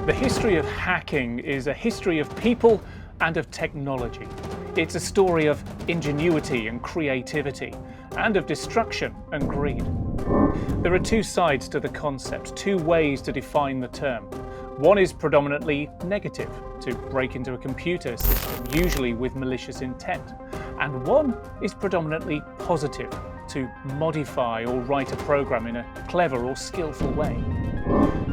The history of hacking is a history of people and of technology. It's a story of ingenuity and creativity, and of destruction and greed. There are two sides to the concept, two ways to define the term. One is predominantly negative, to break into a computer system, usually with malicious intent. And one is predominantly positive, to modify or write a program in a clever or skillful way.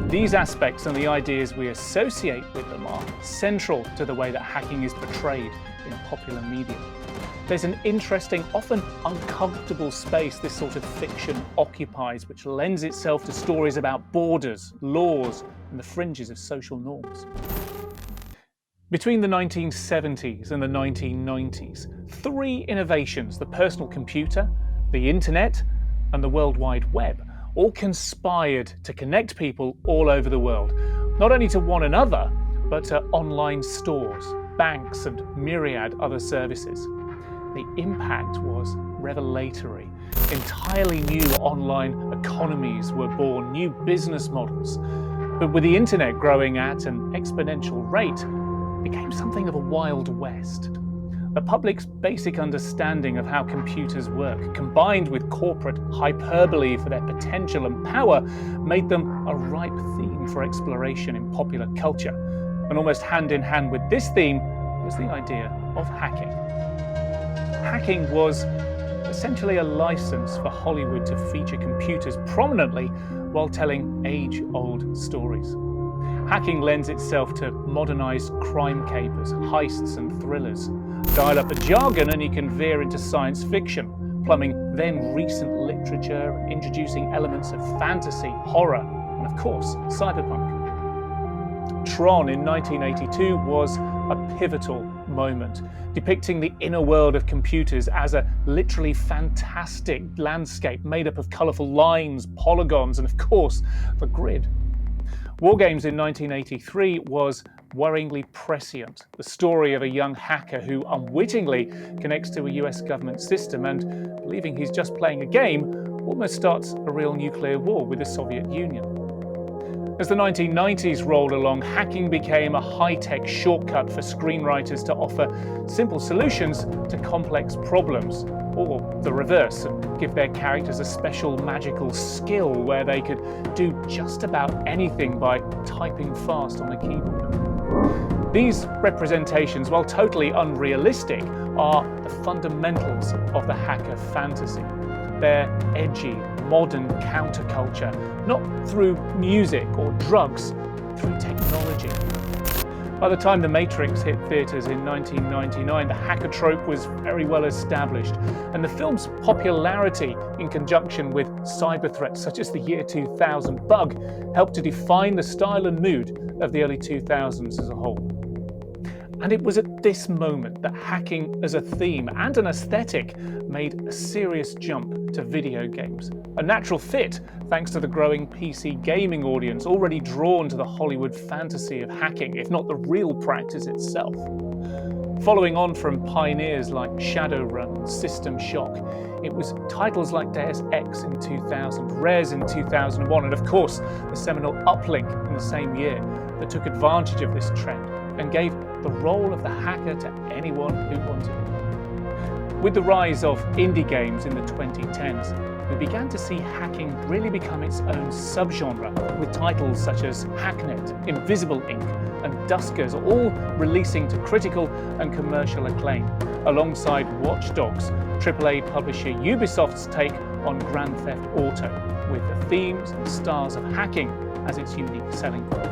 These aspects and the ideas we associate with them are central to the way that hacking is portrayed in popular media. There's an interesting, often uncomfortable space this sort of fiction occupies, which lends itself to stories about borders, laws, and the fringes of social norms. Between the 1970s and the 1990s, three innovations, the personal computer, the internet, and the World Wide Web, all conspired to connect people all over the world, not only to one another, but to online stores, banks, and myriad other services. The impact was revelatory. Entirely new online economies were born, new business models. But with the internet growing at an exponential rate, it became something of a Wild West. The public's basic understanding of how computers work, combined with corporate hyperbole for their potential and power, made them a ripe theme for exploration in popular culture. And almost hand in hand with this theme was the idea of hacking. Hacking was essentially a license for Hollywood to feature computers prominently while telling age-old stories. Hacking lends itself to modernized crime capers, heists, and thrillers. Dial up a jargon and you can veer into science fiction, plumbing then recent literature, introducing elements of fantasy, horror, and of course, cyberpunk. Tron in 1982 was a pivotal moment, depicting the inner world of computers as a literally fantastic landscape made up of colourful lines, polygons, and of course, the grid. War Games in 1983 was worryingly prescient, the story of a young hacker who unwittingly connects to a US government system and, believing he's just playing a game, almost starts a real nuclear war with the Soviet Union. As the 1990s rolled along, hacking became a high-tech shortcut for screenwriters to offer simple solutions to complex problems, or the reverse, and give their characters a special magical skill where they could do just about anything by typing fast on a keyboard. These representations, while totally unrealistic, are the fundamentals of the hacker fantasy. They're edgy, modern counterculture, not through music or drugs, through technology. By the time The Matrix hit theatres in 1999, the hacker trope was very well established, and the film's popularity in conjunction with cyber threats such as the year 2000 bug helped to define the style and mood of the early 2000s as a whole. And it was at this moment that hacking as a theme and an aesthetic made a serious jump to video games. A natural fit thanks to the growing PC gaming audience already drawn to the Hollywood fantasy of hacking, if not the real practice itself. Following on from pioneers like Shadowrun and System Shock, it was titles like Deus Ex in 2000, Res in 2001, and of course the seminal Uplink in the same year that took advantage of this trend and gave the role of the hacker to anyone who wanted it. With the rise of indie games in the 2010s, we began to see hacking really become its own subgenre, with titles such as Hacknet, Invisible Ink, and Duskers all releasing to critical and commercial acclaim, alongside Watch Dogs, AAA publisher Ubisoft's take on Grand Theft Auto, with the themes and stars of hacking as its unique selling point.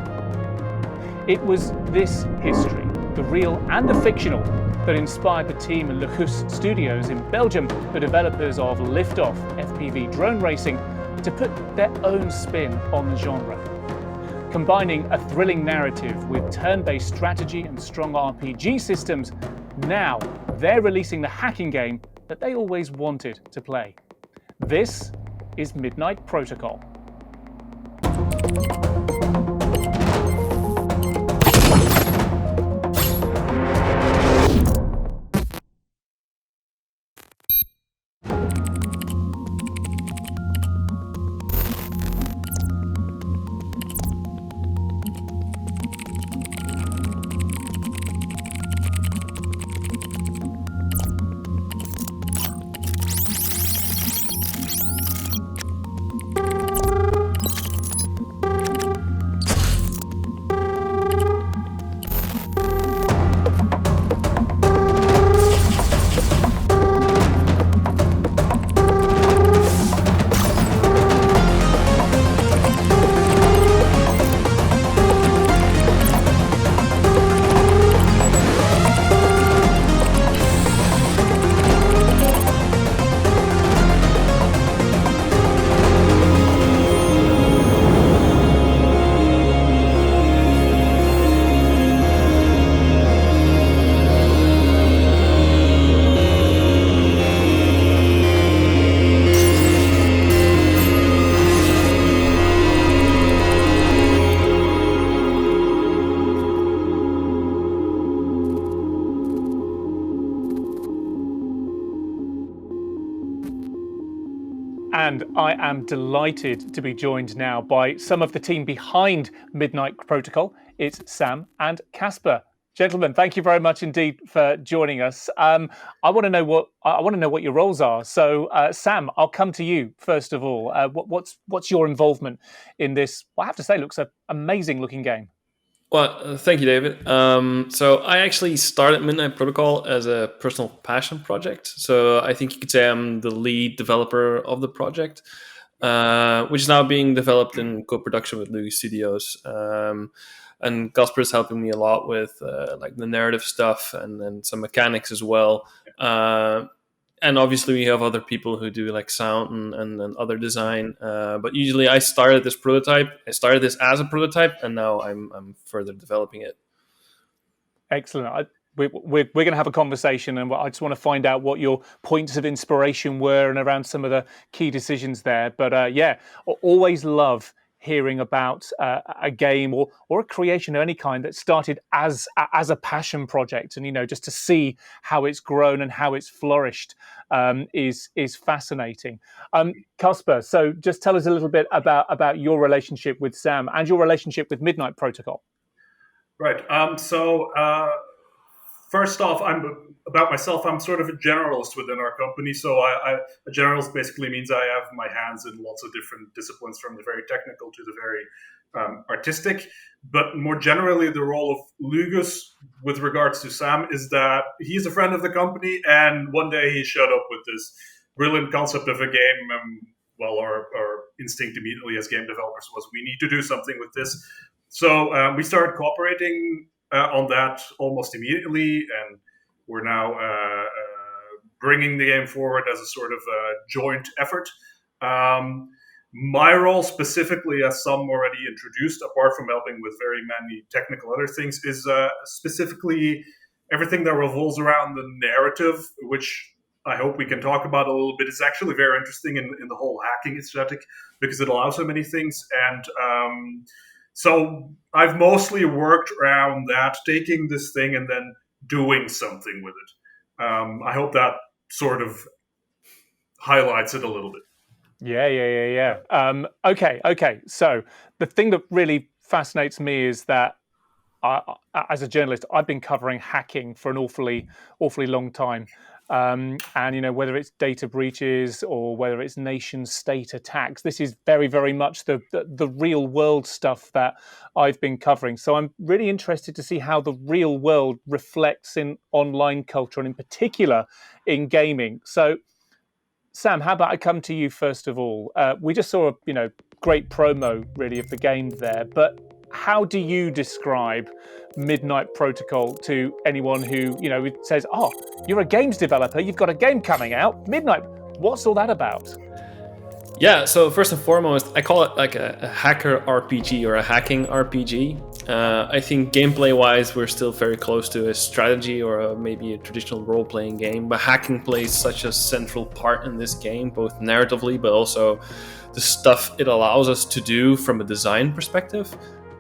It was this history, the real and the fictional, that inspired the team at LuGus Studios in Belgium, the developers of Liftoff FPV drone racing, to put their own spin on the genre. Combining a thrilling narrative with turn-based strategy and strong RPG systems, now they're releasing the hacking game that they always wanted to play. This is Midnight Protocol. and I am delighted to be joined now by some of the team behind Midnight Protocol. It's Sam and Casper. Gentlemen, thank you very much indeed for joining us. I want to know what your roles are. So, Sam, I'll come to you first of all. What's your involvement in this? Well, I have to say, looks an amazing looking game. Well, thank you, David. So I actually started Midnight Protocol as a personal passion project. So I think you could say I'm the lead developer of the project, which is now being developed in co-production with LuGus Studios. And Casper is helping me a lot with like the narrative stuff and some mechanics as well. And obviously we have other people who do like sound and other design. But usually I started this as a prototype, and now I'm further developing it. Excellent. We're going to have a conversation, and I just want to find out what your points of inspiration were and around some of the key decisions there. But yeah, always love hearing about a game or a creation of any kind that started as a passion project, and just to see how it's grown and how it's flourished is fascinating. Casper, so just tell us a little bit about your relationship with Sam and your relationship with Midnight Protocol. Right. First off, about myself. I'm sort of a generalist within our company. So a generalist basically means I have my hands in lots of different disciplines, from the very technical to the very artistic. But more generally, the role of LuGus with regards to Sam is that he's a friend of the company, and one day he showed up with this brilliant concept of a game. Well, our instinct immediately as game developers was, we need to do something with this. So we started cooperating on that almost immediately, and we're now bringing the game forward as a sort of joint effort. My role specifically, as some already introduced, apart from helping with very many technical other things, is specifically everything that revolves around the narrative, which I hope we can talk about a little bit. It's actually very interesting in the whole hacking aesthetic, because it allows so many things. And so I've mostly worked around that, taking this thing and then doing something with it. I hope that sort of highlights it a little bit. Yeah. Okay. So the thing that really fascinates me is that as a journalist, I've been covering hacking for an awfully long time. And whether it's data breaches or whether it's nation state attacks, this is very, very much the real world stuff that I've been covering. So I'm really interested to see how the real world reflects in online culture, and in particular in gaming. So Sam, how about I come to you first of all? We just saw a great promo really of the game there, but how do you describe Midnight Protocol to anyone who says, "Oh, you're a games developer, you've got a game coming out, Midnight. What's all that about?" Yeah, so first and foremost, I call it like a hacker RPG or a hacking RPG. I think gameplay-wise, we're still very close to a strategy or maybe a traditional role-playing game, but hacking plays such a central part in this game, both narratively, but also the stuff it allows us to do from a design perspective.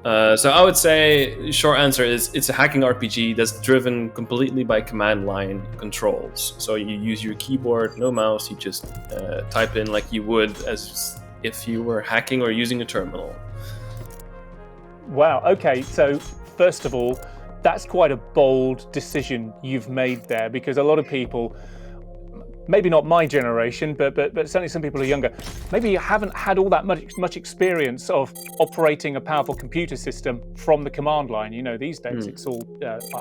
So I would say, short answer is, it's a hacking RPG that's driven completely by command line controls. So you use your keyboard, no mouse, you just type in like you would as if you were hacking or using a terminal. Wow, okay, so first of all, that's quite a bold decision you've made there, because a lot of people, maybe not my generation, but certainly some people who are younger, maybe haven't had all that much experience of operating a powerful computer system from the command line. These days it's all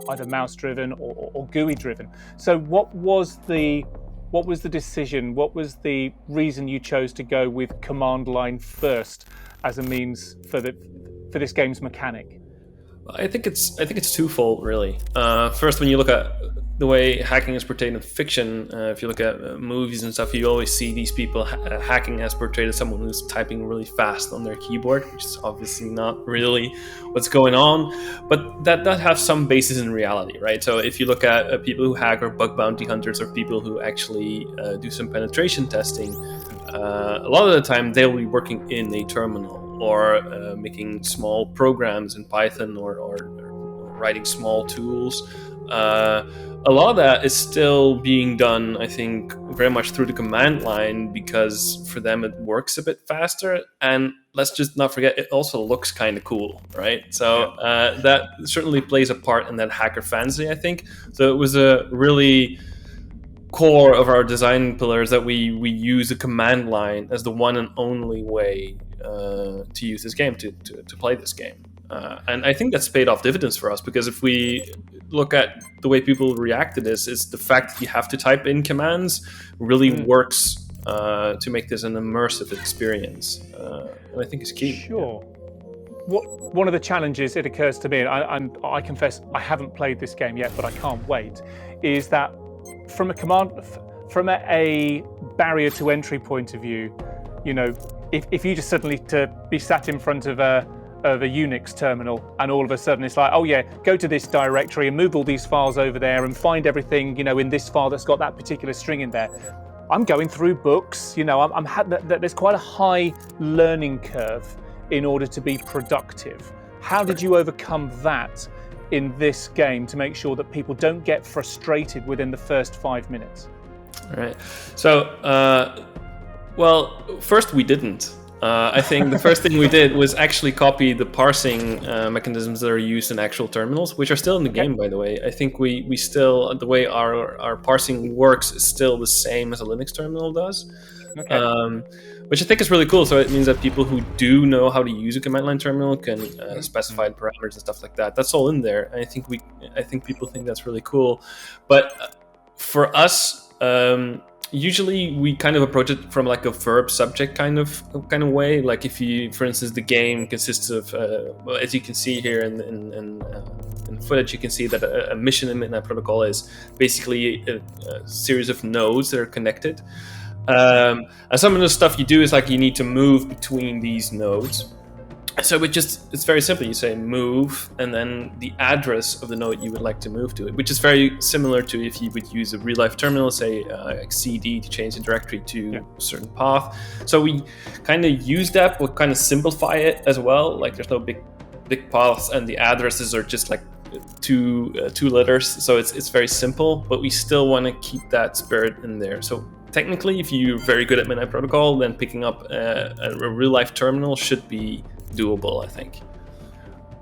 either mouse-driven or GUI-driven. So what was the decision? What was the reason you chose to go with command line first as a means for this game's mechanic? I think it's twofold, really. First, when you look at the way hacking is portrayed in fiction, if you look at movies and stuff, you always see these people hacking as portrayed as someone who's typing really fast on their keyboard, which is obviously not really what's going on. But that has some basis in reality, right? So if you look at people who hack or bug bounty hunters or people who actually do some penetration testing, a lot of the time they'll be working in a terminal or making small programs in Python or writing small tools. A lot of that is still being done, I think, very much through the command line, because for them it works a bit faster. And let's just not forget, it also looks kind of cool, right? So that certainly plays a part in that hacker fantasy, I think. So it was a really core of our design pillars that we use the command line as the one and only way to use this game, to play this game. And I think that's paid off dividends for us, because if we look at the way people react to this, is the fact that you have to type in commands really works to make this an immersive experience. And I think it's key. Sure. One of the challenges, it occurs to me, and I confess I haven't played this game yet, but I can't wait, is that from a barrier to entry point of view, you know, if you just suddenly to be sat in front of a Unix terminal, and all of a sudden it's like, oh yeah, go to this directory and move all these files over there and find everything, you know, in this file that's got that particular string in there. I'm going through books, you know, there's quite a high learning curve in order to be productive. How did you overcome that in this game to make sure that people don't get frustrated within the first 5 minutes? All right. So, well, first we didn't. I think the first thing we did was actually copy the parsing mechanisms that are used in actual terminals, which are still in the game, by the way. I think we still, the way our parsing works is still the same as a Linux terminal does. Okay. Which I think is really cool. So it means that people who do know how to use a command line terminal can specify parameters and stuff like that. That's all in there. And I think people think that's really cool. But for us, usually we kind of approach it from like a verb subject kind of way. Like if you, for instance, the game consists of, well, as you can see here in footage, you can see that a mission in Midnight Protocol is basically a series of nodes that are connected. And some of the stuff you do is like you need to move between these nodes. So it's very simple. You say move and then the address of the node you would like to move to, which is very similar to if you would use a real life terminal, say like CD to change the directory to a certain path. So we kind of use that, but kind of simplify it as well. Like there's no big paths, and the addresses are just like two letters. So it's very simple, but we still want to keep that spirit in there. So technically, if you're very good at Midnight Protocol, then picking up a real-life terminal should be doable, I think.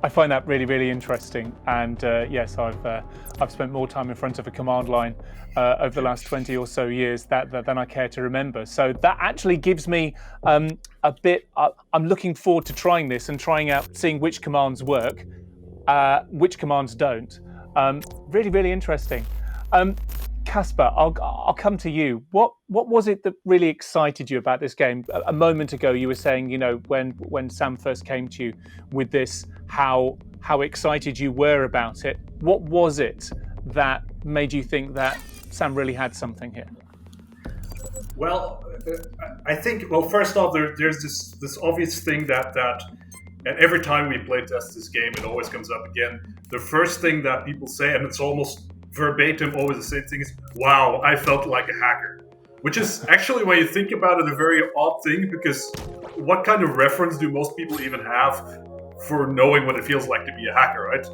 I find that really, really interesting. And yes, I've spent more time in front of a command line over the last 20 or so years than I care to remember. So that actually gives me a bit. I'm looking forward to trying this and trying out, seeing which commands work, which commands don't. Really, really interesting. Casper, I'll come to you. What was it that really excited you about this game? A moment ago, you were saying, you know, when Sam first came to you with this, how excited you were about it. What was it that made you think that Sam really had something here? Well, I think, first off, there's this obvious thing that and every time we play test this game, it always comes up again. The first thing that people say, and it's almost verbatim, always the same thing, is, wow, I felt like a hacker. Which is actually, when you think about it, a very odd thing, because what kind of reference do most people even have for knowing what it feels like to be a hacker, right?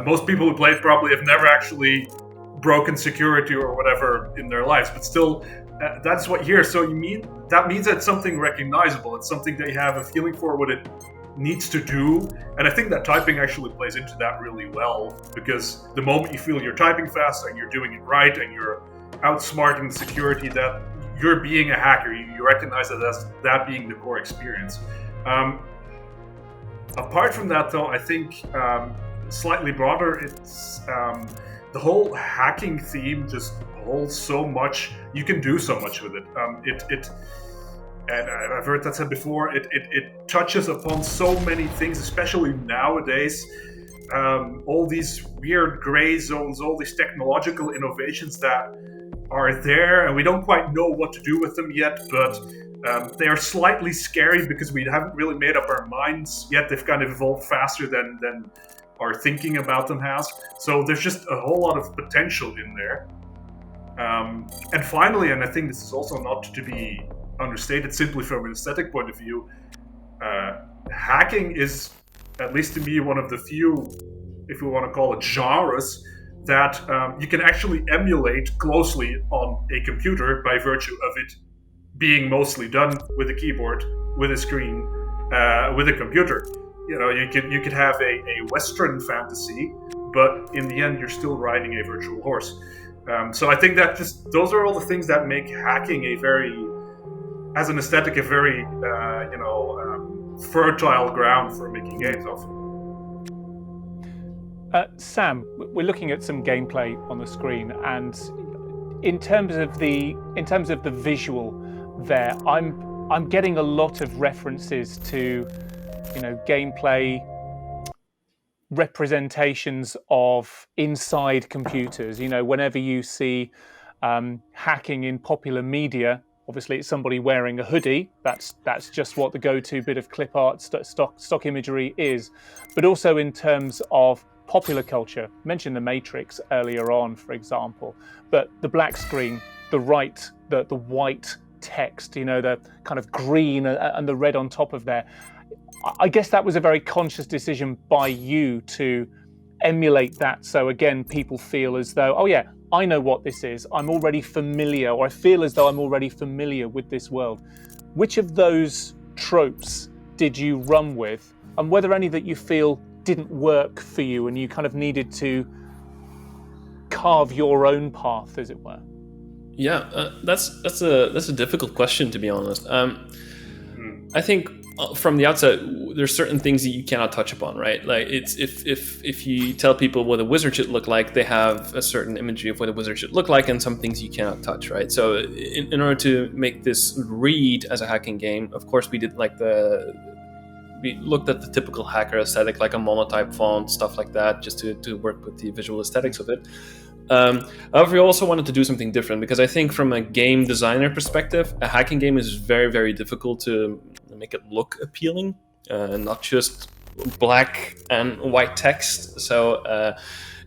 Most people who play it probably have never actually broken security or whatever in their lives, but still, that's what here. So that means that it's something recognizable. It's something they have a feeling for what it needs to do, and I think that typing actually plays into that really well, because the moment you feel you're typing fast and you're doing it right and you're outsmarting the security, that you're being a hacker. You recognize that as that being the core experience. Apart from that, though, I think slightly broader, it's the whole hacking theme just holds so much. You can do so much with it. And I've heard that said before, it touches upon so many things, especially nowadays. All these weird gray zones, all these technological innovations that are there, and we don't quite know what to do with them yet, but they are slightly scary because we haven't really made up our minds yet. They've kind of evolved faster than our thinking about them has. So there's just a whole lot of potential in there. And finally, and I think this is also not to be understated simply from an aesthetic point of view, hacking is, at least to me, one of the few if we want to call it genres, that you can actually emulate closely on a computer by virtue of it being mostly done with a keyboard, with a screen, with a computer. You could have a Western fantasy, but in the end, you're still riding a virtual horse. So I think that those are all the things that make hacking as an aesthetic, a very fertile ground for making games of. Sam, we're looking at some gameplay on the screen, and in terms of the visual, there, I'm getting a lot of references to, gameplay representations of inside computers. Whenever you see hacking in popular media, obviously it's somebody wearing a hoodie. That's just what the go-to bit of clip art stock imagery is. But also in terms of popular culture, mentioned The Matrix earlier on, for example, but the black screen, the white text, the kind of green and the red on top of there. I guess that was a very conscious decision by you to emulate that. So again, people feel as though, oh yeah, I know what this is. I'm already familiar, or I feel as though I'm already familiar with this world. Which of those tropes did you run with, and were there any that you feel didn't work for you and you kind of needed to carve your own path, as it were? Yeah, that's a difficult question, to be honest. I think from the outset, there's certain things that you cannot touch upon, right? Like it's if you tell people what a wizard should look like, they have a certain imagery of what a wizard should look like, and some things you cannot touch, right? So in order to make this read as a hacking game, of course we did we looked at the typical hacker aesthetic, like a monotype font, stuff like that, just to work with the visual aesthetics of it. However, we also wanted to do something different, because I think from a game designer perspective, a hacking game is very, very difficult to make it look appealing, not just black and white text. So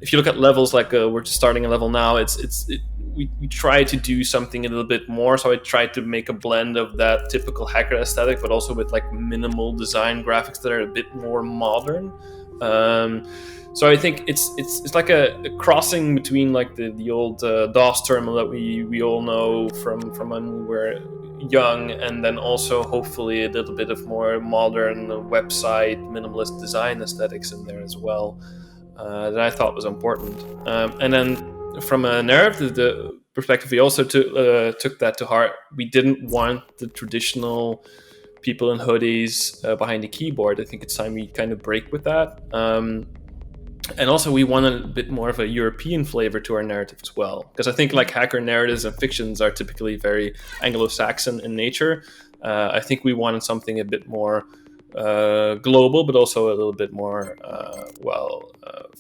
if you look at levels, like we're just starting a level now, we try to do something a little bit more. So I tried to make a blend of that typical hacker aesthetic, but also with like minimal design graphics that are a bit more modern. So I think it's like a crossing between like the old DOS terminal that we all know from when we were young, and then also hopefully a little bit of more modern website minimalist design aesthetics in there as well, that I thought was important. And then from a narrative perspective, we also took that to heart. We didn't want the traditional people in hoodies behind the keyboard. I think it's time we kind of break with that. And also we wanted a bit more of a European flavor to our narrative as well, because I think like hacker narratives and fictions are typically very Anglo-Saxon in nature. I think we wanted something a bit more global, but also a little bit more,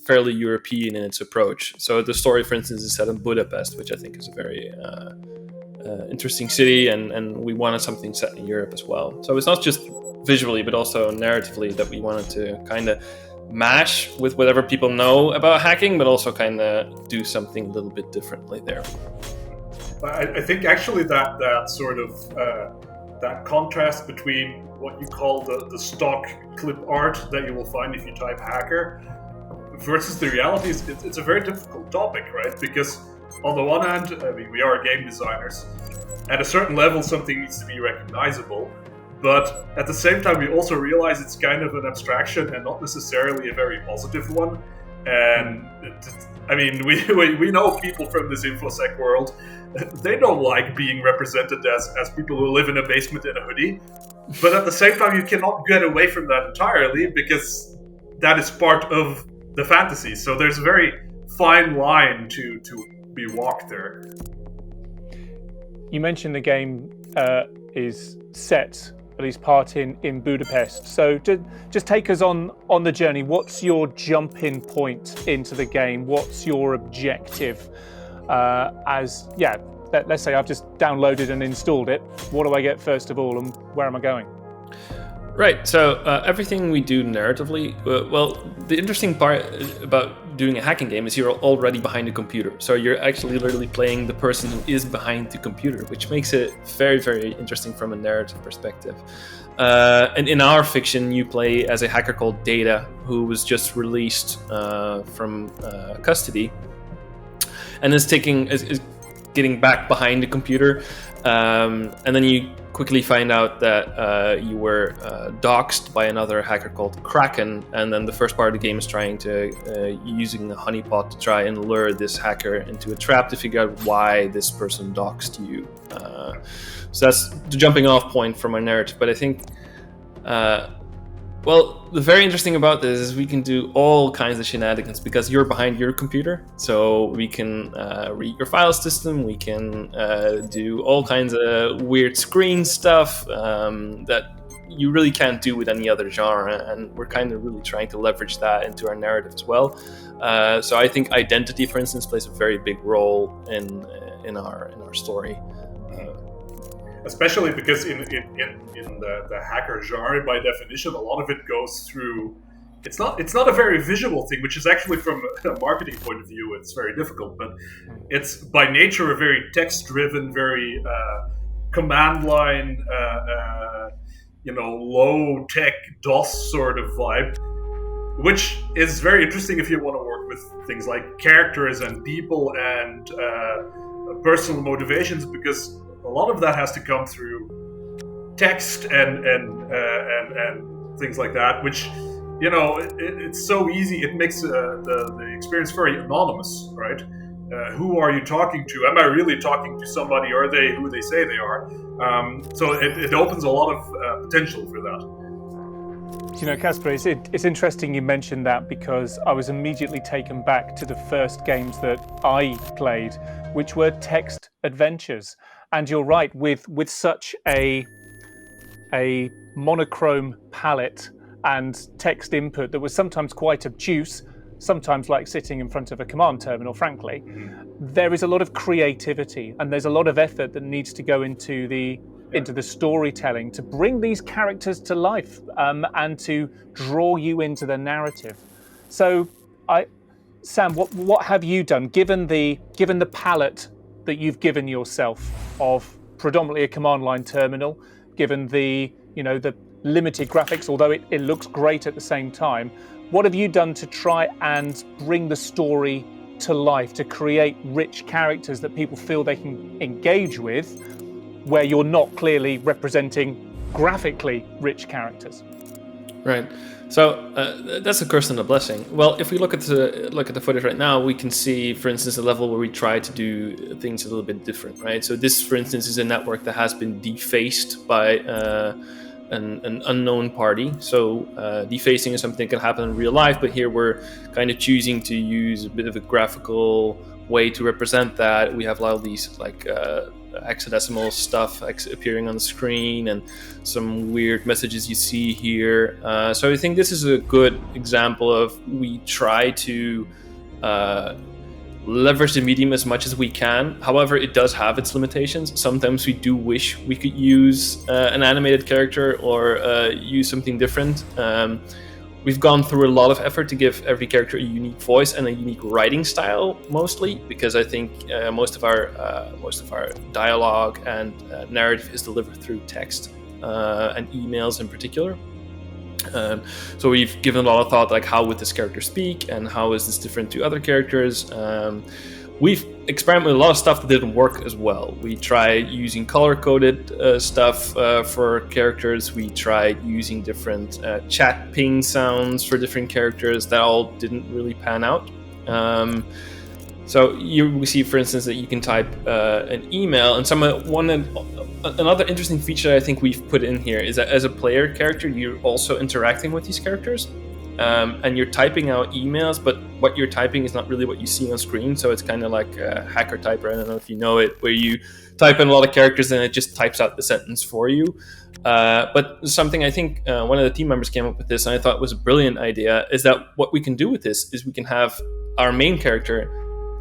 fairly European in its approach. So the story, for instance, is set in Budapest, which I think is a very interesting city, and we wanted something set in Europe as well. So it's not just visually, but also narratively that we wanted to kind of mash with whatever people know about hacking, but also kind of do something a little bit differently there. I think actually that sort of that contrast between what you call the stock clip art that you will find if you type hacker versus the reality it's a very difficult topic, right? Because on the one hand, I mean, we are game designers. At a certain level, something needs to be recognizable. But at the same time, we also realize it's kind of an abstraction and not necessarily a very positive one. And I mean, we know people from this InfoSec world. They don't like being represented as people who live in a basement in a hoodie. But at the same time, you cannot get away from that entirely, because that is part of the fantasy. So there's a very fine line to be walked there. You mentioned the game is set, at least part in Budapest. So just take us on the journey. What's your jump-in point into the game? What's your objective? Let's say I've just downloaded and installed it. What do I get first of all, and where am I going? Right. So everything we do narratively, the interesting part about doing a hacking game is you're already behind the computer. So you're actually literally playing the person who is behind the computer, which makes it very, very interesting from a narrative perspective. And in our fiction, you play as a hacker called Data, who was just released from custody, and is getting back behind the computer. And then you quickly find out that you were doxxed by another hacker called Kraken, and then the first part of the game is trying to using a honeypot to try and lure this hacker into a trap to figure out why this person doxed you. So that's the jumping off point from our narrative. But I think, well, the very interesting about this is we can do all kinds of shenanigans because you're behind your computer. So we can read your file system, we can do all kinds of weird screen stuff that you really can't do with any other genre. And we're kind of really trying to leverage that into our narrative as well. So I think identity, for instance, plays a very big role in our story. Especially because in the hacker genre, by definition, a lot of it goes through. It's not a very visual thing, which is actually from a marketing point of view, it's very difficult. But it's by nature a very text-driven, very command line, low-tech DOS sort of vibe, which is very interesting if you want to work with things like characters and people and personal motivations, because a lot of that has to come through text and things like that, which, it's so easy. It makes the experience very anonymous, right? Who are you talking to? Am I really talking to somebody? Are they who they say they are? So it opens a lot of potential for that. Casper, it's interesting you mentioned that, because I was immediately taken back to the first games that I played, which were text adventures. And you're right, with such a monochrome palette and text input that was sometimes quite obtuse, sometimes like sitting in front of a command terminal, frankly, there is a lot of creativity and there's a lot of effort that needs to go into the storytelling to bring these characters to life and to draw you into the narrative. So, Sam, what have you done, given the palette that you've given yourself of predominantly a command line terminal, given the limited graphics, although it looks great at the same time? What have you done to try and bring the story to life, to create rich characters that people feel they can engage with, where you're not clearly representing graphically rich characters? Right. So that's a curse and a blessing. Well, if we look at the footage right now, we can see, for instance, a level where we try to do things a little bit different, right? So this, for instance, is a network that has been defaced by an unknown party. So defacing is something that can happen in real life, but here we're kind of choosing to use a bit of a graphical way to represent that. We have a lot of these hexadecimal stuff appearing on the screen and some weird messages you see here. So I think this is a good example of we try to leverage the medium as much as we can. However, it does have its limitations. Sometimes we do wish we could use an animated character or use something different. We've gone through a lot of effort to give every character a unique voice and a unique writing style, mostly because I think most of our dialogue and narrative is delivered through text and emails in particular. So we've given a lot of thought, like how would this character speak and how is this different to other characters. We've experimented with a lot of stuff that didn't work as well. We tried using color-coded stuff for characters. We tried using different chat ping sounds for different characters. That all didn't really pan out. So we see, for instance, that you can type an email, and another interesting feature I think we've put in here is that as a player character, you're also interacting with these characters. And you're typing out emails, but what you're typing is not really what you see on screen. So it's kind of like a hacker typer, I don't know if you know it, where you type in a lot of characters and it just types out the sentence for you. But something I think one of the team members came up with this, and I thought was a brilliant idea, is that what we can do with this is we can have our main character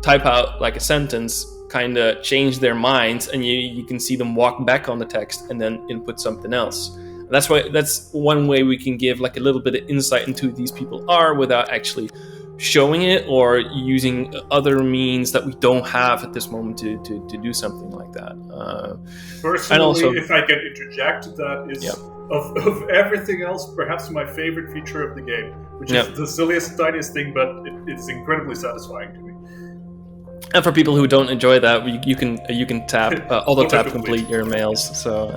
type out like a sentence, kind of change their minds, and you can see them walk back on the text and then input something else. That's one way we can give like a little bit of insight into who these people are without actually showing it or using other means that we don't have at this moment to do something like that. And Personally, also, if I can interject, that is of everything else, perhaps my favorite feature of the game, which is the silliest, tiniest thing, but it's incredibly satisfying to me. and for people who don't enjoy that, you can tap auto tap complete your mails. So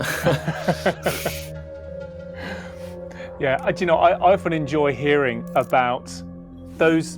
yeah, I often enjoy hearing about those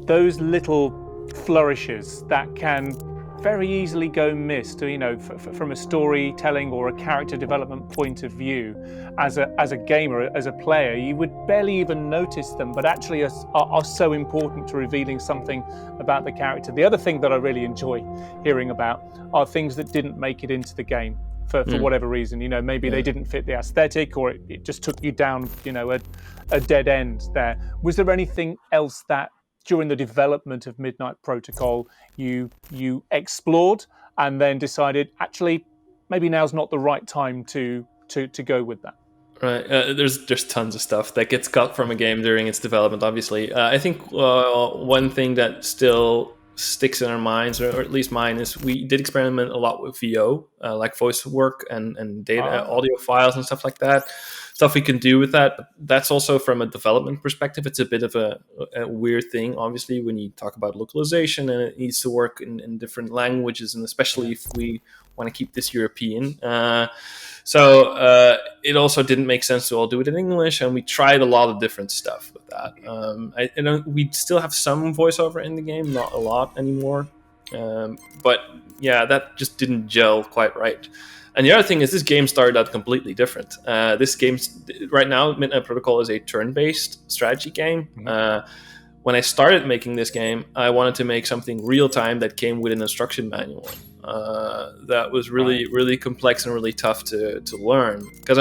little flourishes that can very easily go missed, from a storytelling or a character development point of view. As a gamer, as a player, you would barely even notice them, but actually are so important to revealing something about the character. The other thing that I really enjoy hearing about are things that didn't make it into the game for whatever reason. Maybe they didn't fit the aesthetic, or it just took you down, a dead end there. Was there anything else that during the development of Midnight Protocol you explored and then decided actually maybe now's not the right time to go with that? Right, there's tons of stuff that gets cut from a game during its development. Obviously, I think one thing that still sticks in our minds, or at least mine, is we did experiment a lot with VO, like voice work and data, audio files and stuff like that. Stuff we can do with that. But that's also from a development perspective. It's a bit of a weird thing, obviously, when you talk about localization and it needs to work in different languages, and especially if we want to keep this European. So it also didn't make sense to all do it in English, and we tried a lot of different stuff with that. We still have some voiceover in the game, not a lot anymore. But yeah, that just didn't gel quite right. And the other thing is this game started out completely different. This game, right now, Midnight Protocol is a turn-based strategy game. When I started making this game, I wanted to make something real-time that came with an instruction manual. That was really, really complex and really tough to learn. Because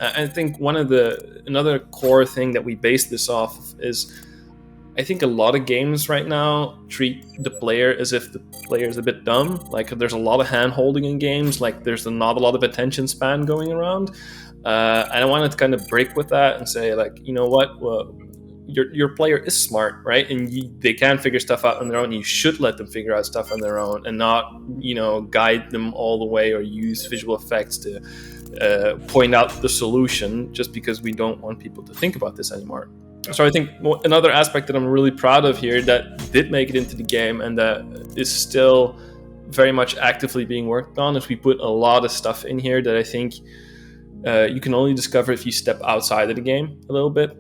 I think another core thing that we based this off of is, I think a lot of games right now treat the player as if the player is a bit dumb. Like, there's a lot of hand-holding in games. Like, there's not a lot of attention span going around. And I wanted to kind of break with that and say, like, you know what? Well, your player is smart, right? And they can figure stuff out on their own. You should let them figure out stuff on their own and not, guide them all the way or use visual effects to point out the solution just because we don't want people to think about this anymore. So I think another aspect that I'm really proud of here that did make it into the game and that is still very much actively being worked on is we put a lot of stuff in here that I think you can only discover if you step outside of the game a little bit.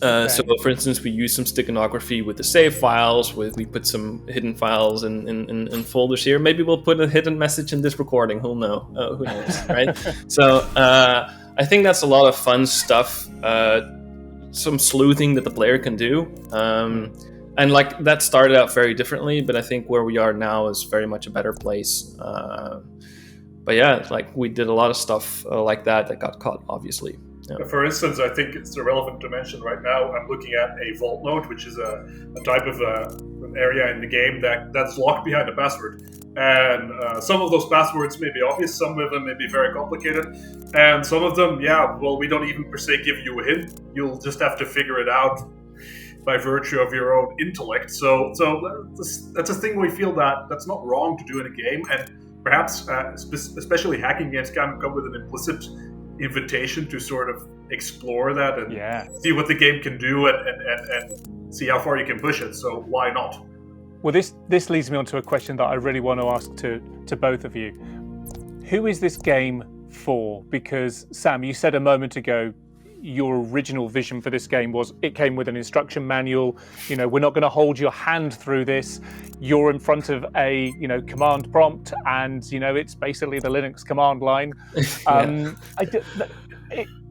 So, for instance, we use some steganography with the save files. We put some hidden files in folders here. Maybe we'll put a hidden message in this recording. Who knows, right? So I think that's a lot of fun stuff. Some sleuthing that the player can do. And like that started out very differently, but I think where we are now is very much a better place. But yeah, like we did a lot of stuff like that got caught, obviously. Yeah. For instance, I think it's relevant to mention right now, I'm looking at a vault node, which is a type of an area in the game that's locked behind a password. And some of those passwords may be obvious, some of them may be very complicated. And some of them, we don't even per se give you a hint. You'll just have to figure it out by virtue of your own intellect. So that's a thing we feel that's not wrong to do in a game. And perhaps, especially hacking games, kind of come with an implicit invitation to sort of explore that and see what the game can do and see how far you can push it. So why not? Well, this leads me on to a question that I really want to ask to both of you. Who is this game for? Because Sam, you said a moment ago your original vision for this game was it came with an instruction manual. We're not going to hold your hand through this. You're in front of a command prompt, and it's basically the Linux command line.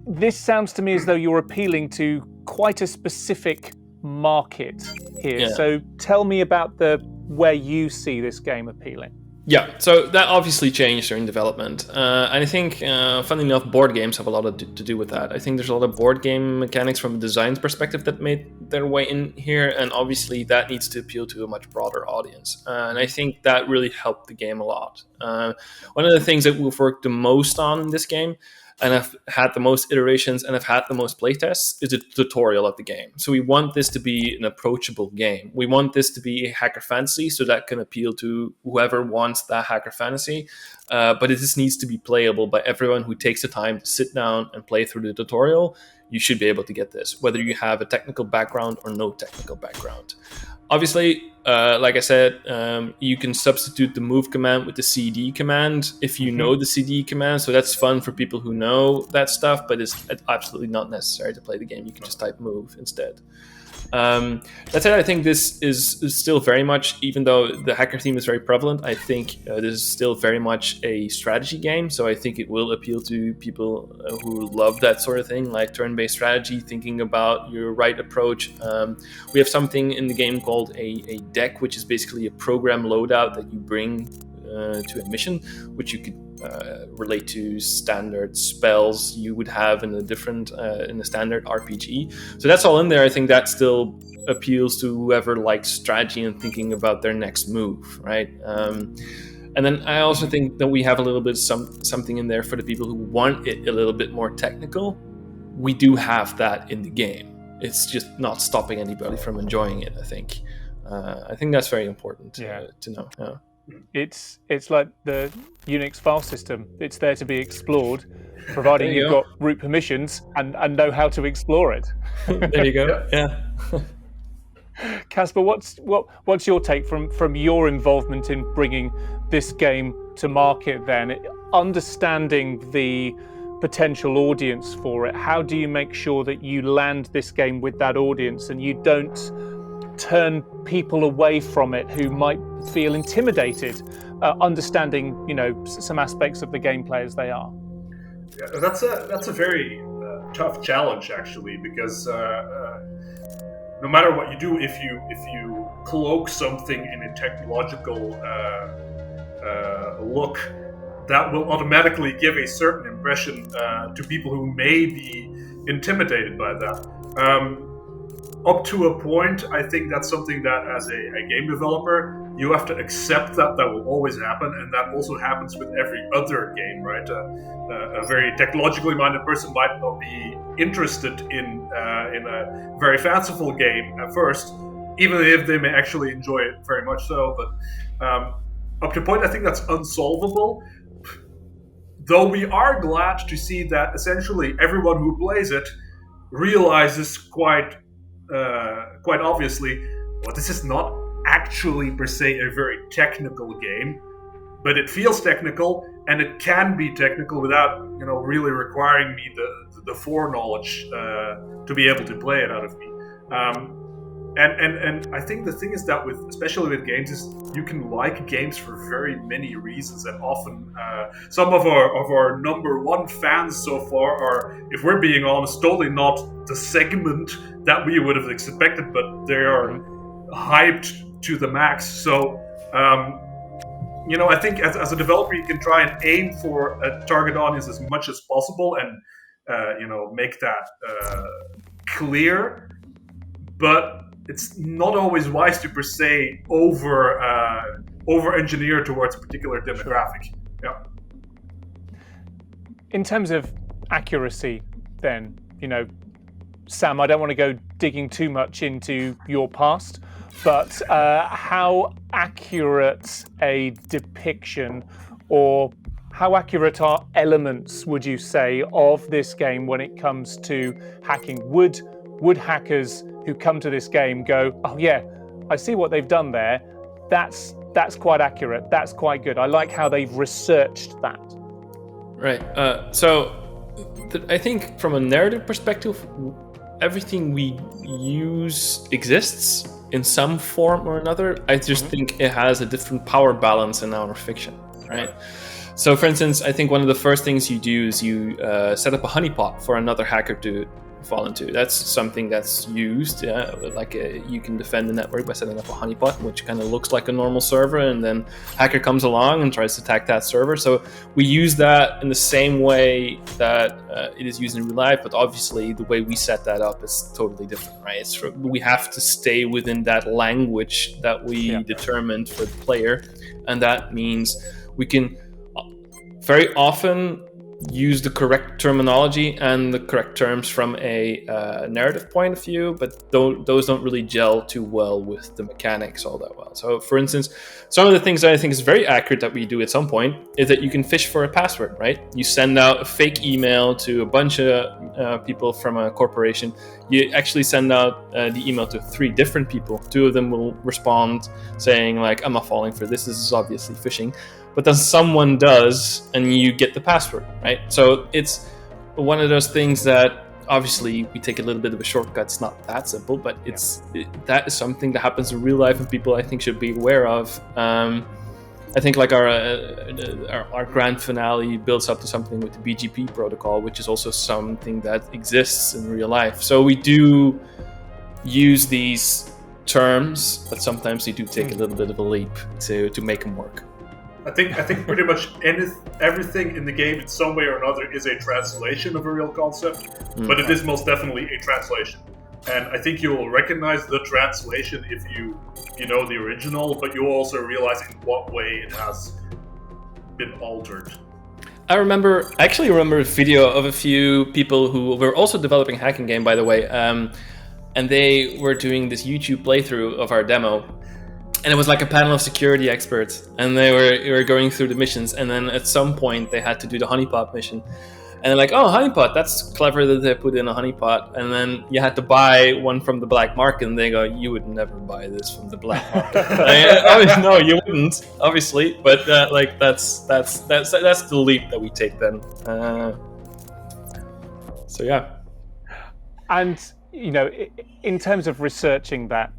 This sounds to me as though you're appealing to quite a specific market here. Yeah. So tell me about where you see this game appealing. Yeah, so that obviously changed during development. And I think, funnily enough, board games have a lot to do with that. I think there's a lot of board game mechanics from a design perspective that made their way in here, and obviously that needs to appeal to a much broader audience. And I think that really helped the game a lot. One of the things that we've worked the most on in this game and have had the most iterations and have had the most playtests is a tutorial of the game. So we want this to be an approachable game. We want this to be a hacker fantasy, so that can appeal to whoever wants that hacker fantasy. But it just needs to be playable by everyone who takes the time to sit down and play through the tutorial. You should be able to get this, whether you have a technical background or no technical background. Obviously, like I said, you can substitute the move command with the CD command if you know the CD command. So that's fun for people who know that stuff, but it's absolutely not necessary to play the game. You can just type move instead. That said, I think this is still very much, even though the hacker theme is very prevalent, I think this is still very much a strategy game. So I think it will appeal to people who love that sort of thing, like turn-based strategy, thinking about your right approach. We have something in the game called a deck, which is basically a program loadout that you bring to a mission, which you could relate to standard spells you would have in a standard RPG. So that's all in there. I think that still appeals to whoever likes strategy and thinking about their next move, right? And then I also think that we have a little bit something in there for the people who want it a little bit more technical. We do have that in the game. It's just not stopping anybody from enjoying it, I think. I think that's very important to know. Yeah. It's like the Unix file system. It's there to be explored, providing you've got root permissions and know how to explore it. There you go. Yeah. Casper, what's your take from your involvement in bringing this game to market then? Understanding the potential audience for it, how do you make sure that you land this game with that audience and you don't turn people away from it who might feel intimidated, understanding some aspects of the gameplay as they are? Yeah, that's a very tough challenge actually, because no matter what you do, if you cloak something in a technological look, that will automatically give a certain impression to people who may be intimidated by that. Up to a point, I think that's something that as a game developer, you have to accept that will always happen, and that also happens with every other game, right? A very technologically minded person might not be interested in a very fanciful game at first, even if they may actually enjoy it very much so. But up to a point, I think that's unsolvable. Though we are glad to see that essentially everyone who plays it realizes quite obviously, well, this is not actually per se a very technical game, but it feels technical and it can be technical without really requiring me the foreknowledge to be able to play it out of me. And I think the thing is that especially with games, is you can like games for very many reasons, and often some of our number one fans so far are, if we're being honest, totally not the segment that we would have expected, but they are hyped to the max. So I think as a developer, you can try and aim for a target audience as much as possible, and make that clear, but it's not always wise to per se over engineer towards a particular demographic. Yeah. In terms of accuracy, then, Sam, I don't want to go digging too much into your past, but how accurate a depiction, or how accurate are elements, would you say, of this game when it comes to hacking? Would hackers who come to this game go, oh yeah, I see what they've done there, that's quite accurate, that's quite good, I like how they've researched that? Right. I think from a narrative perspective, everything we use exists in some form or another. I just think it has a different power balance in our fiction, right? So for instance, I think one of the first things you do is you set up a honeypot for another hacker to fall into. That's something that's used. You can defend the network by setting up a honeypot, which kind of looks like a normal server, and then hacker comes along and tries to attack that server. So we use that in the same way that it is used in real life, but obviously the way we set that up is totally different, right? We have to stay within that language that we determined for the player, and that means we can very often use the correct terminology and the correct terms from a narrative point of view, but those don't really gel too well with the mechanics all that well. So, for instance, some of the things that I think is very accurate that we do at some point is that you can fish for a password, right? You send out a fake email to a bunch of people from a corporation. You actually send out the email to 3 different people. 2 of them will respond saying like, I'm not falling for this. This is obviously phishing. But then someone does, and you get the password, right? So it's one of those things that obviously we take a little bit of a shortcut. It's not that simple, but that is something that happens in real life and people I think should be aware of. I think like our grand finale builds up to something with the BGP protocol, which is also something that exists in real life. So we do use these terms, but sometimes they do take a little bit of a leap to make them work. I think pretty much everything in the game in some way or another is a translation of a real concept, but it is most definitely a translation. And I think you will recognize the translation if you know the original, but you will also realize in what way it has been altered. I actually remember a video of a few people who were also developing a hacking game, by the way, and they were doing this YouTube playthrough of our demo. And it was like a panel of security experts, and they were going through the missions, and then at some point they had to do the honeypot mission. And they're like, oh, honeypot, that's clever that they put in a honeypot. And then you had to buy one from the black market, and they go, you would never buy this from the black market. No, you wouldn't, obviously, but that's the leap that we take then. So yeah. And in terms of researching that,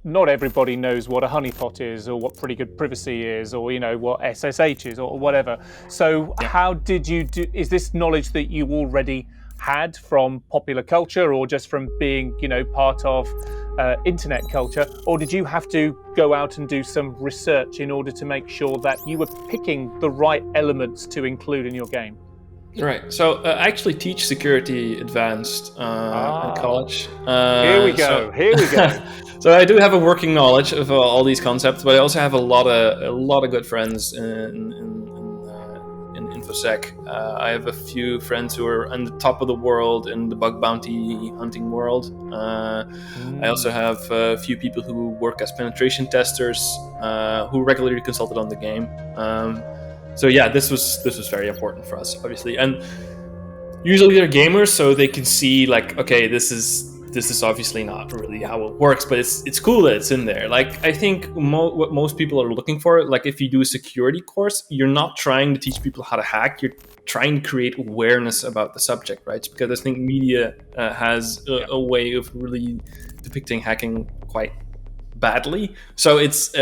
not everybody knows what a honeypot is or what pretty good privacy is or what SSH is or whatever. So how did you do? Is this knowledge that you already had from popular culture or just from being part of internet culture, or did you have to go out and do some research in order to make sure that you were picking the right elements to include in your game? Right. So I actually teach security advanced in college. Here we go. So I do have a working knowledge of all these concepts, but I also have a lot of good friends in InfoSec. I have a few friends who are on the top of the world in the bug bounty hunting world. I also have a few people who work as penetration testers who regularly consulted on the game. So yeah, this was very important for us, obviously, and usually they're gamers, so they can see like, okay, this is obviously not really how it works, but it's cool that it's in there. Like I think what most people are looking for, like if you do a security course, you're not trying to teach people how to hack. You're trying to create awareness about the subject, right? Because I think media has a way of really depicting hacking quite badly. So it's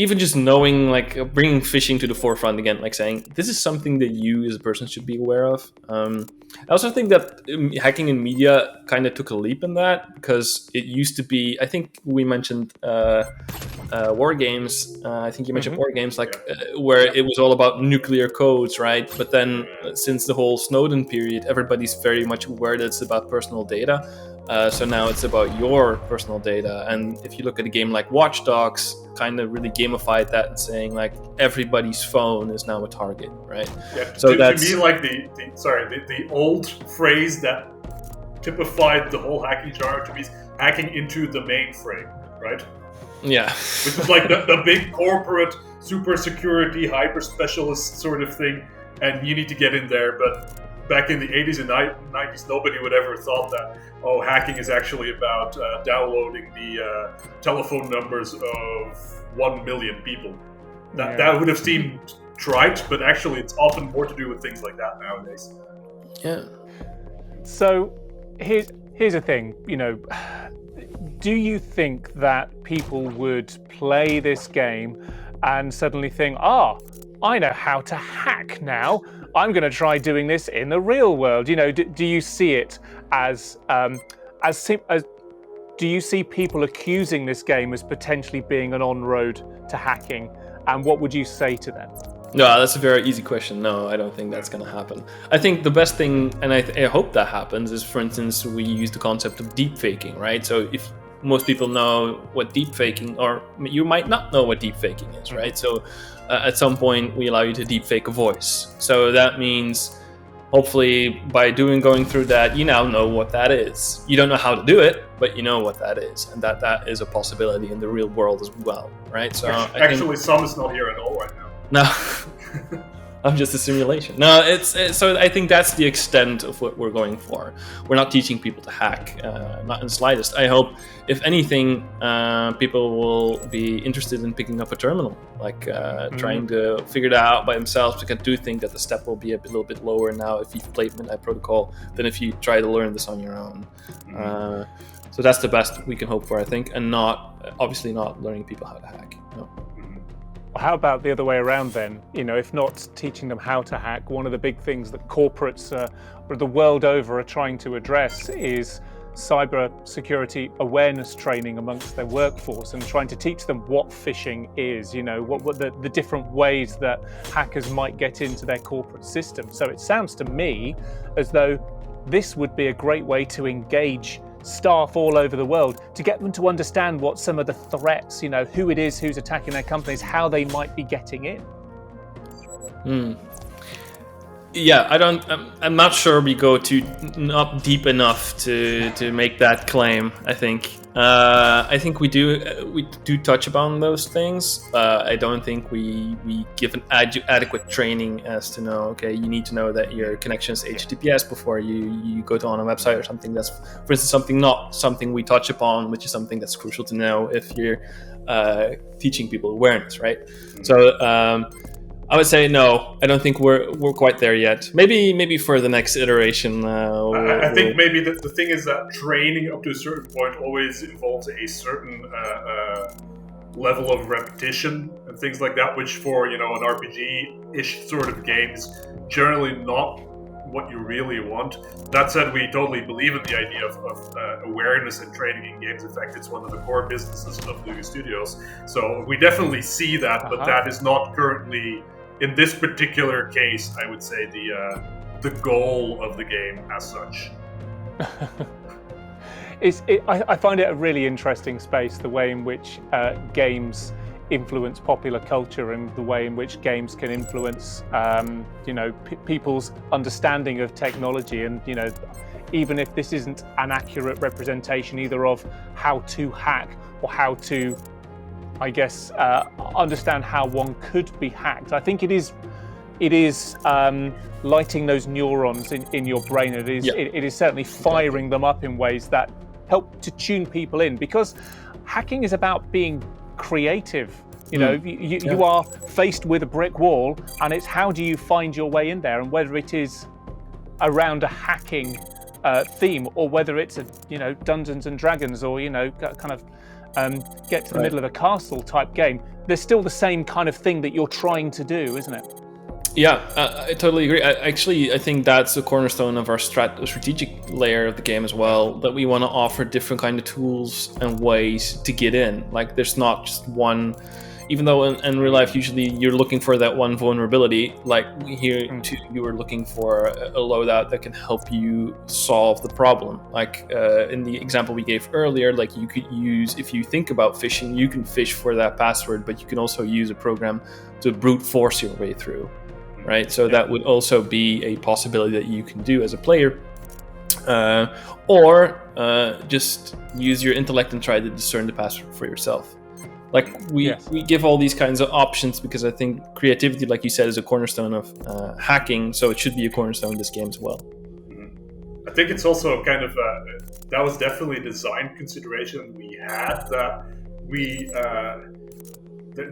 even just knowing, like bringing phishing to the forefront again, like saying this is something that you as a person should be aware of. I also think that hacking in media kind of took a leap in that, because it used to be, I think we mentioned war games. I think you mentioned war games, where it was all about nuclear codes, right? But then since the whole Snowden period, everybody's very much aware that it's about personal data. So now it's about your personal data. And if you look at a game like Watch Dogs, kind of really gamified that and saying like everybody's phone is now a target, right? Yeah, so that's to me like the old phrase that typified the whole hacking genre to me is hacking into the mainframe, right? Yeah. Which is like the big corporate super security hyper specialist sort of thing, and you need to get in there. But back in the 80s and 90s, nobody would ever thought that, hacking is actually about downloading the telephone numbers of 1 million people. That would have seemed trite, but actually it's often more to do with things like that nowadays. Yeah. So here's the thing, do you think that people would play this game and suddenly think, I know how to hack now. I'm going to try doing this in the real world. Do you see it as do you see people accusing this game as potentially being an on-road to hacking? And what would you say to them? No, that's a very easy question. No, I don't think that's going to happen. I think the best thing, and I hope that happens, is, for instance, we use the concept of deep faking, right? So if most people know what deepfaking, or you might not know what deepfaking is, right? So at some point we allow you to deepfake a voice. So that means hopefully by going through that, you now know what that is. You don't know how to do it, but you know what that is, and that is a possibility in the real world as well, right? So actually, Sam is not here at all right now. No. I'm just a simulation. No, it's so I think that's the extent of what we're going for. We're not teaching people to hack, not in the slightest. I hope, if anything, people will be interested in picking up a terminal, like trying to figure that out by themselves, because I do think that the step will be a little bit lower now if you've played Midnight Protocol than if you try to learn this on your own. So that's the best we can hope for, I think, and obviously not learning people how to hack. No. How about the other way around then? If not teaching them how to hack, one of the big things that corporates the world over are trying to address is cyber security awareness training amongst their workforce, and trying to teach them what phishing is, what the different ways that hackers might get into their corporate system. So it sounds to me as though this would be a great way to engage staff all over the world, to get them to understand what some of the threats, who it is who's attacking their companies, how they might be getting in. Yeah, I'm not sure we go not deep enough to make that claim. I think we do touch upon those things. I don't think we give an adequate training as to know, okay, you need to know that your connection is HTTPS before you go on a website or something. That's, for instance, not something we touch upon, which is something that's crucial to know if you're teaching people awareness, right? So I would say no. I don't think we're quite there yet. Maybe for the next iteration. I think maybe the thing is that training up to a certain point always involves a certain level of repetition and things like that, which for an RPG-ish sort of game is generally not what you really want. That said, we totally believe in the idea of awareness and training in games. In fact, it's one of the core businesses of LuGus Studios. So we definitely see that, but that is not currently, in this particular case, I would say the goal of the game as such. I find it a really interesting space, the way in which games influence popular culture and the way in which games can influence people's understanding of technology. And even if this isn't an accurate representation either of how to hack or how to, I guess, understand how one could be hacked, I think it is lighting those neurons in your brain. It is certainly firing them up in ways that help to tune people in, because hacking is about being creative. You are faced with a brick wall, and it's how do you find your way in there, and whether it is around a hacking theme, or whether it's a Dungeons and Dragons, or kind of get to the middle of a castle type game, there's still the same kind of thing that you're trying to do, isn't it? Yeah, I totally agree. I think that's the cornerstone of our strategic layer of the game as well, that we want to offer different kind of tools and ways to get in. Like, there's not just one, even though in real life usually you're looking for that one vulnerability, like here too, you are looking for a loadout that can help you solve the problem. Like in the example we gave earlier, like you could use, if you think about phishing, you can phish for that password, but you can also use a program to brute force your way through. Right, so that would also be a possibility that you can do as a player, or just use your intellect and try to discern the password for yourself. Like we give all these kinds of options because I think creativity, like you said, is a cornerstone of hacking. So it should be a cornerstone in this game as well. I think it's also kind of that was definitely a design consideration we had, that we.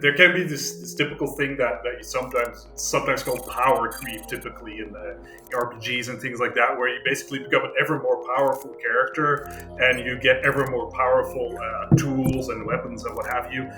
There can be this typical thing that you sometimes called power creep, typically in the RPGs and things like that, where you basically become an ever more powerful character and you get ever more powerful tools and weapons and what have you.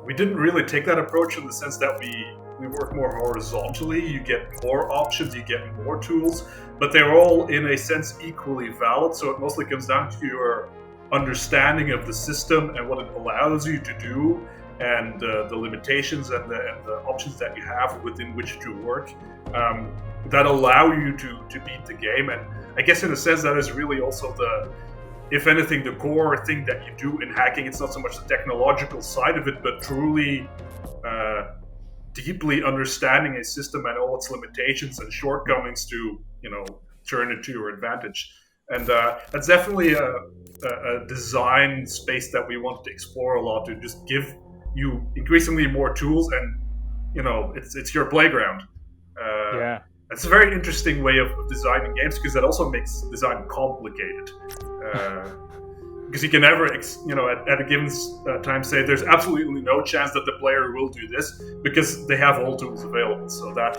We didn't really take that approach in the sense that we work more horizontally. You get more options, you get more tools, but they're all in a sense equally valid. So it mostly comes down to your understanding of the system and what it allows you to do, and the limitations and the options that you have within which to work that allow you to beat the game. And I guess in a sense that is really also if anything, the core thing that you do in hacking, it's not so much the technological side of it, but truly deeply understanding a system and all its limitations and shortcomings to, turn it to your advantage. And that's definitely a design space that we want to explore a lot, to just give you increasingly more tools, and it's your playground. It's a very interesting way of designing games, because that also makes design complicated. Because you can never, at a given time say there's absolutely no chance that the player will do this, because they have all tools available. So that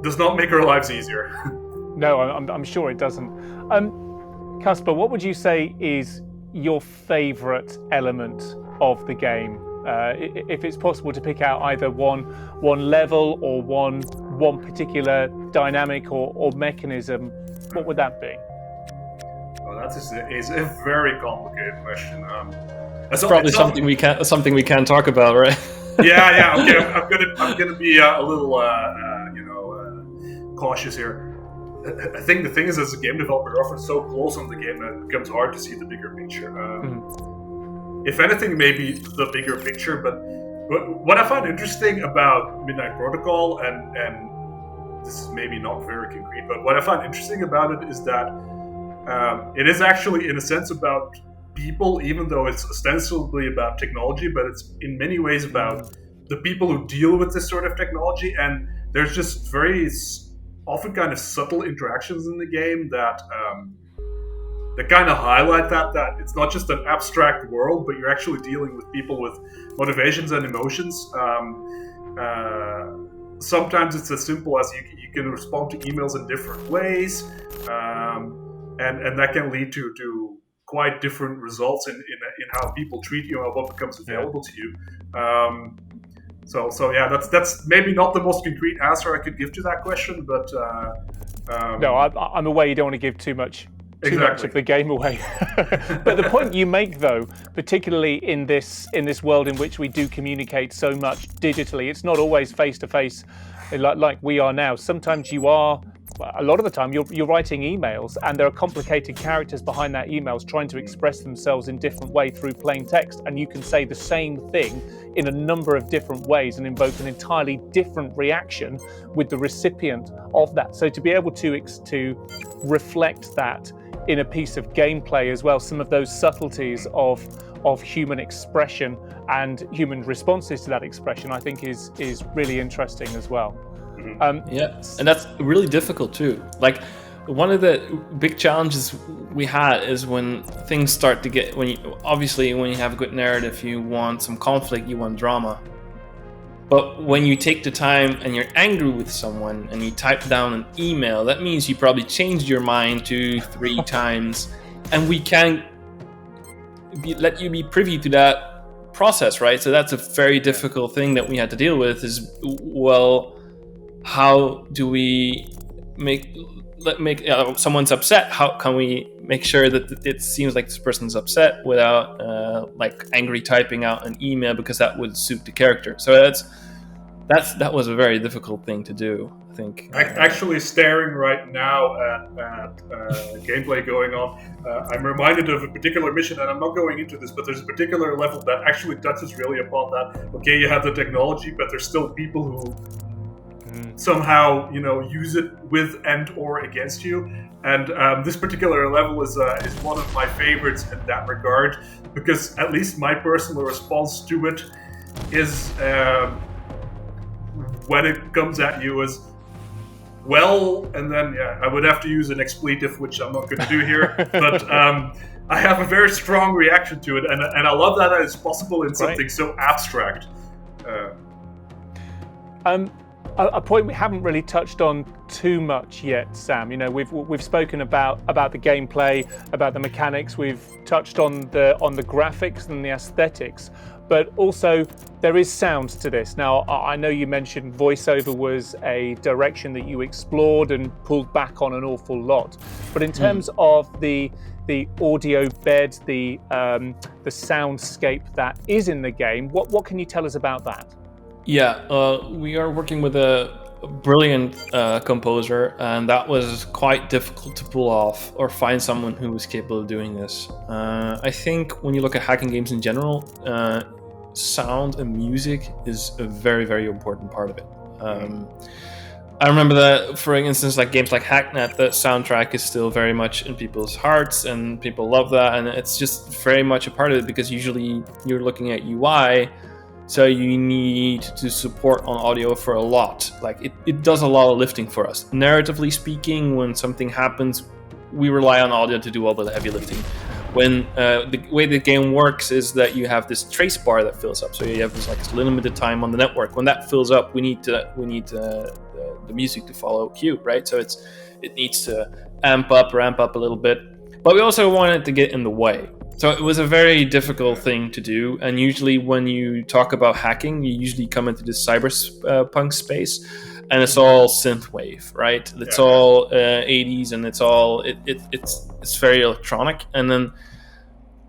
does not make our lives easier. No, I'm sure it doesn't. Casper, what would you say is your favorite element of the game? If it's possible to pick out either one level or one particular dynamic or mechanism, what would that be? Well, that is a very complicated question. That's probably something we can't talk about, right? Yeah. Okay, I'm gonna be a little cautious here. I think the thing is, as a game developer, you're often so close on the game that it becomes hard to see the bigger picture. If anything, maybe the bigger picture. But what I find interesting about Midnight Protocol, and this is maybe not very concrete, but what I find interesting about it is that it is actually, in a sense, about people, even though it's ostensibly about technology, but it's in many ways about the people who deal with this sort of technology. And there's just very often kind of subtle interactions in the game that kind of highlight that it's not just an abstract world, but you're actually dealing with people with motivations and emotions. Sometimes it's as simple as you can respond to emails in different ways, and that can lead to quite different results in how people treat you and what becomes available to you. So yeah, that's maybe not the most concrete answer I could give to that question, but no, I'm aware you don't want to give too much of the game away. But the point you make, though, particularly in this world in which we do communicate so much digitally, it's not always face to face like we are now. Sometimes a lot of the time you're writing emails, and there are complicated characters behind that emails trying to express themselves in different way through plain text, and you can say the same thing in a number of different ways and invoke an entirely different reaction with the recipient of that. So to be able to reflect that in a piece of gameplay as well, some of those subtleties of human expression and human responses to that expression, I think is really interesting as well. And that's really difficult too. Like, one of the big challenges we had is when things start to get, when you have a good narrative, you want some conflict, you want drama. But when you take the time and you're angry with someone and you type down an email, that means you probably changed your mind 2-3 times, and we can't let you be privy to that process, right? So that's a very difficult thing that we had to deal with, is, well, how do we make someone's upset? How can we make sure that it seems like this person's upset without like angry typing out an email, because that would suit the character? So that was a very difficult thing to do, I think. Actually, staring right now at gameplay going on, I'm reminded of a particular mission, and I'm not going into this, but there's a particular level that actually touches really upon that. Okay, you have the technology, but there's still people who somehow use it with and or against you, and this particular level is one of my favorites in that regard, because at least my personal response to it is, when it comes at you, as well, and then I would have to use an expletive, which I'm not going to do here, but I have a very strong reaction to it, and I love that it's possible in something so abstract. A point we haven't really touched on too much yet, Sam. We've spoken about the gameplay, about the mechanics. We've touched on the graphics and the aesthetics, but also there is sound to this. Now, I know you mentioned voiceover was a direction that you explored and pulled back on an awful lot, but in terms of the audio bed, the soundscape that is in the game, what can you tell us about that? Yeah, we are working with a brilliant composer, and that was quite difficult to pull off or find someone who was capable of doing this. I think when you look at hacking games in general, sound and music is a very, very important part of it. I remember that, for instance, like games like Hacknet, the soundtrack is still very much in people's hearts, and people love that, and it's just very much a part of it, because usually you're looking at UI, so you need to support on audio for a lot. Like it does a lot of lifting for us. Narratively speaking, when something happens, we rely on audio to do all the heavy lifting. When the way the game works is that you have this trace bar that fills up, so you have this limited time on the network. When that fills up, we need the music to follow cue, right? So it needs to ramp up a little bit, but we also want it to get in the way. So it was a very difficult thing to do, and usually when you talk about hacking, you usually come into this cyberpunk space, and it's all synthwave, right? It's all 80s, and it's very electronic. And then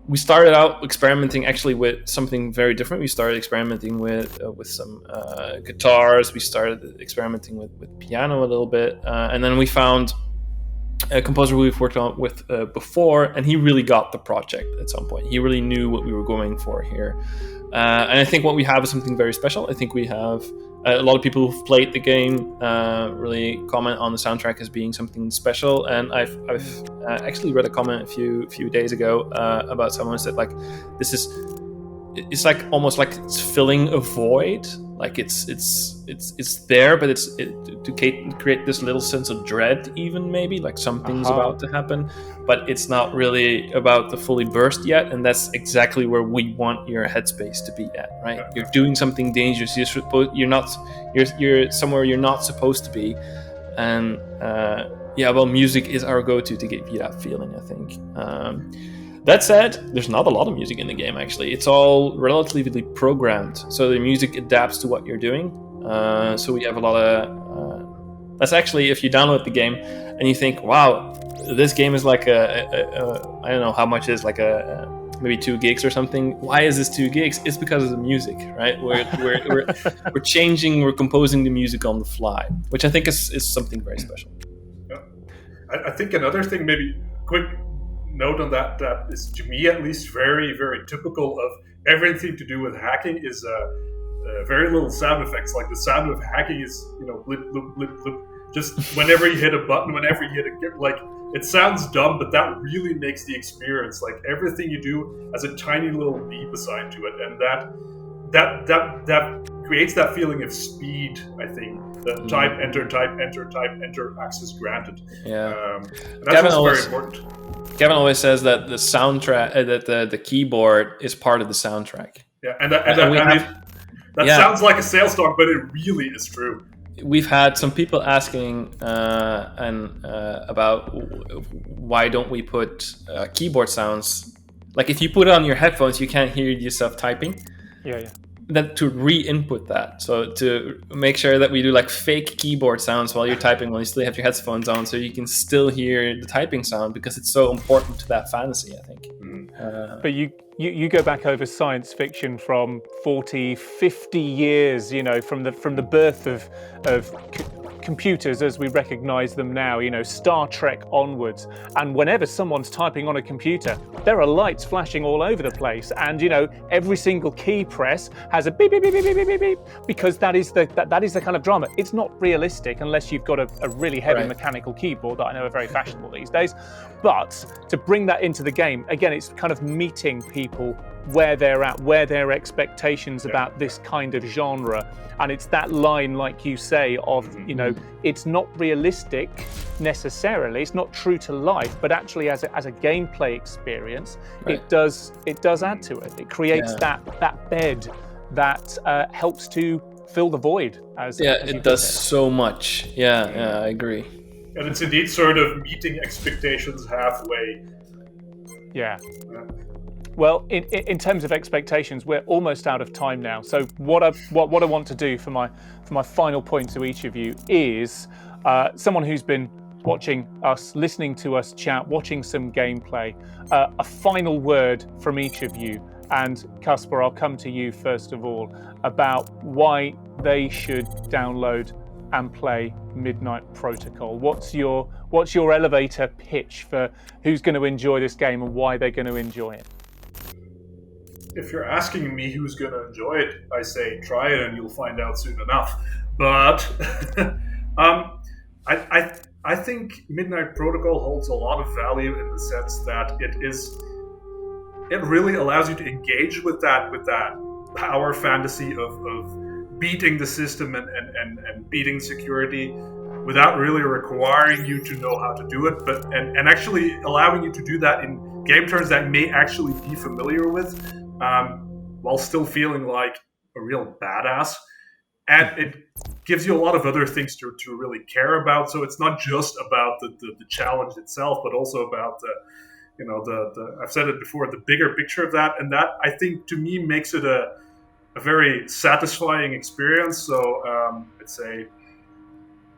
we started out experimenting actually with something very different. We started experimenting with some guitars. We started experimenting with piano a little bit, and then we found a composer we've worked on with before, and he really got the project at some point. He really knew what we were going for here, and I think what we have is something very special. I think we have a lot of people who've played the game really comment on the soundtrack as being something special, and I've actually read a comment a few days ago about someone who said, like, it's like almost like it's filling a void. Like it's there, but to create this little sense of dread, even maybe like something's about to happen, but it's not really about to fully burst yet. And that's exactly where we want your headspace to be at, right? You're doing something dangerous. You're somewhere you're not supposed to be, and music is our go-to to give you that feeling, I think. That said, there's not a lot of music in the game, actually. It's all relatively programmed, so the music adapts to what you're doing. So we have a lot of... that's actually, if you download the game and you think, wow, this game is like I don't know how much it is, like maybe 2 gigs or something. Why is this 2 gigs? It's because of the music, right? We're changing, we're composing the music on the fly, which I think is something very special. Yeah. I think another thing, maybe quick note on that is, to me at least, very, very typical of everything to do with hacking is very little sound effects. Like the sound of hacking is, blip, blip, blip, blip. Just whenever you hit a button, whenever you hit like, it sounds dumb, but that really makes the experience. Like everything you do has a tiny little beep assigned to it, and that creates that feeling of speed, I think. The type, enter, access granted. Yeah. And that's also very important. Kevin always says that the soundtrack, that the keyboard is part of the soundtrack. Yeah, and that sounds like a sales talk, but it really is true. We've had some people asking about why don't we put keyboard sounds. Like if you put it on your headphones, you can't hear yourself typing. Yeah. Then to re-input that, so to make sure that we do like fake keyboard sounds while you're typing, while you still have your headphones on, so you can still hear the typing sound, because it's so important to that fantasy, I think. But you go back over science fiction from 40, 50 years, from the birth of computers as we recognize them now, Star Trek onwards. And whenever someone's typing on a computer, there are lights flashing all over the place. And, every single key press has a beep, beep, beep, beep, beep, beep, beep, because that is the kind of drama. It's not realistic unless you've got a really heavy mechanical keyboard that I know are very fashionable these days. But to bring that into the game, again, it's kind of meeting people where they're at, where their expectations about this kind of genre. And it's that line, like you say, of, it's not realistic necessarily, it's not true to life, but actually as a gameplay experience, it does add to it. It creates that bed that helps to fill the void. It does so much. I agree. And it's indeed sort of meeting expectations halfway. Yeah. Well, in terms of expectations, we're almost out of time now. So what I want to do for my final point to each of you is someone who's been watching us, listening to us chat, watching some gameplay, a final word from each of you. And Casper, I'll come to you first of all about why they should download and play Midnight Protocol? What's your elevator pitch for who's going to enjoy this game and why they're going to enjoy it? If you're asking me who's going to enjoy it, I say try it and you'll find out soon enough. But I think Midnight Protocol holds a lot of value in the sense that it really allows you to engage with that power fantasy of beating the system and beating security without really requiring you to know how to do it, but and actually allowing you to do that in game terms that may actually be familiar with, while still feeling like a real badass. And it gives you a lot of other things to really care about. So it's not just about the challenge itself, but also about the I've said it before, the bigger picture of that. And that, I think, to me, makes it a very satisfying experience. So I'd say,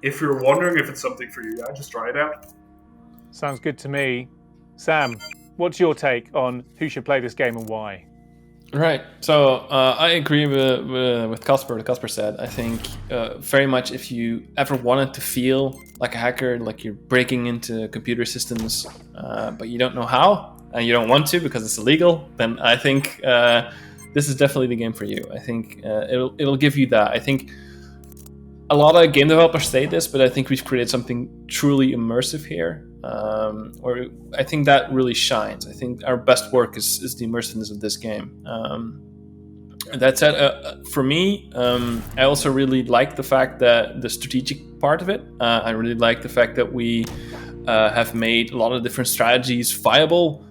if you're wondering if it's something for you, just try it out. Sounds good to me. Sam, what's your take on who should play this game and why? Right. So I agree with Casper. What Casper said. I think very much if you ever wanted to feel like a hacker, like you're breaking into computer systems, but you don't know how and you don't want to because it's illegal, then I think this is definitely the game for you. I think it'll give you that. I think a lot of game developers say this, but I think we've created something truly immersive here. Or I think that really shines. I think our best work is the immersiveness of this game. That said, for me, I also really like the fact that the strategic part of it. I really like the fact that we have made a lot of different strategies viable.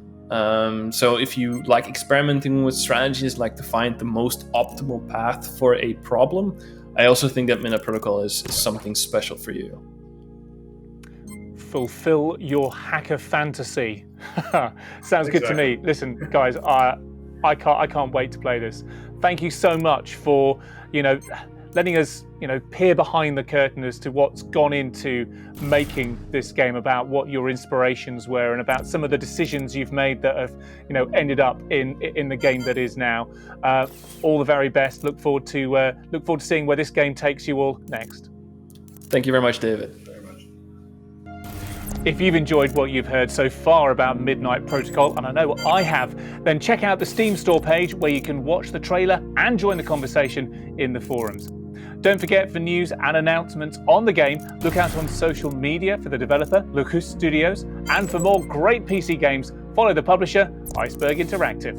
So if you like experimenting with strategies, like to find the most optimal path for a problem, I also think that Midnight Protocol is something special for you. Fulfill your hacker fantasy. Sounds good to me. Listen, guys, I can't wait to play this. Thank you so much for letting us peer behind the curtain as to what's gone into making this game, about what your inspirations were, and about some of the decisions you've made that have ended up in the game that is now. All the very best. Look forward to seeing where this game takes you all next. Thank you very much, David. If you've enjoyed what you've heard so far about Midnight Protocol, and I know I have, then check out the Steam store page where you can watch the trailer and join the conversation in the forums. Don't forget, for news and announcements on the game, look out on social media for the developer, LuGus Studios, and for more great PC games, follow the publisher, Iceberg Interactive.